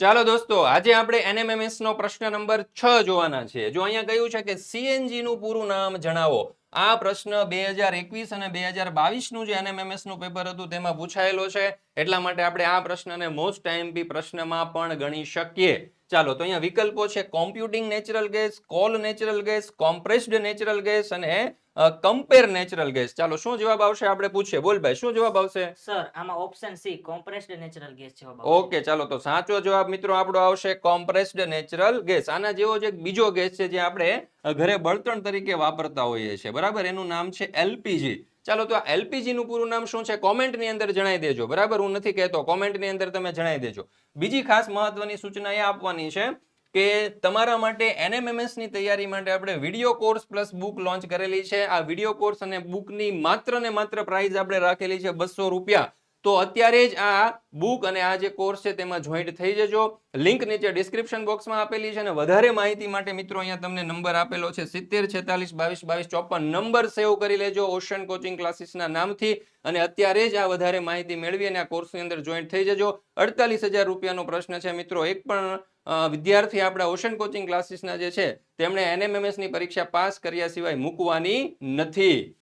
ચાલો દોસ્તો, આજે આપણે NMMS નો પ્રશ્ન નંબર 6 જોવાના છે. જો અહીંયા કહ્યું છે કે CNG નું પૂરું નામ જણાવો. આ પ્રશ્ન 2021 અને 2022 નું જે NMMS નું પેપર હતું તેમાં પૂછાયેલો છે. એટલા માટે આપણે આ પ્રશ્નને મોસ્ટ IMP પ્રશ્નમાં પણ ગણી શકીએ. ચાલો, તો અહીંયા વિકલ્પો છે computing natural gas, call natural gas, compressed natural gas અને કમ્પેર નેચરલ ગેસ. ચાલો, શું જવાબ આવશે આપણે પૂછીએ. બોલ ભાઈ, શું જવાબ આવશે? સર આમાં option C compressed natural gas જવાબ આવશે. ઓકે, ચાલો, તો સાચો જવાબ મિત્રો આપણો આવશે કોમ્પ્રેસ્ડ નેચરલ ગેસ. આના જેવો જ એક બીજો ગેસ છે જે આપણે ઘરે બળતણ તરીકે વાપરતા હોઈએ છીએ, બરાબર. એનું નામ છે LPG. ચાલો, તો આ LPG નું પૂરું નામ શું છે કોમેન્ટની અંદર જણાવી દેજો, બરાબર. હું નથી કહેતો, કોમેન્ટની અંદર તમે જણાવી દેજો. બીજી ખાસ મહત્વની સૂચના એ આપવાની છે કે તમારા માટે NMMS ની તૈયારી માટે આપણે video course plus book launch કરેલી છે. આ વિડીયો કોર્સ અને બુકની માત્ર ને માત્ર પ્રાઇસ આપણે રાખેલી છે 200 રૂપિયા. તો અત્યારે જ આ બુક અને આ જે કોર્સ છે તેમાં જોઈન્ટ થઈ જજો. લિંક નીચે ડિસ્ક્રિપ્શન બોક્સમાં આપેલી છે અને વધારે માહિતી માટે મિત્રો અહીંયા તમને નંબર આપેલો છે 70 46 22 22 54. નંબર સેવ કરી લેજો ઓશન કોચિંગ ક્લાસીસના નામથી અને અત્યારે જ આ વધારે માહિતી મેળવી અને આ કોર્સની અંદર જોઈન્ટ થઈ જજો. 48,000 રૂપિયાનો પ્રશ્ન છે મિત્રો. એક પણ વિદ્યાર્થી આપણા ઓશન કોચિંગ ક્લાસીસના જે છે તેમણે NMMS ની પરીક્ષા પાસ કર્યા સિવાય મૂકવાની નથી.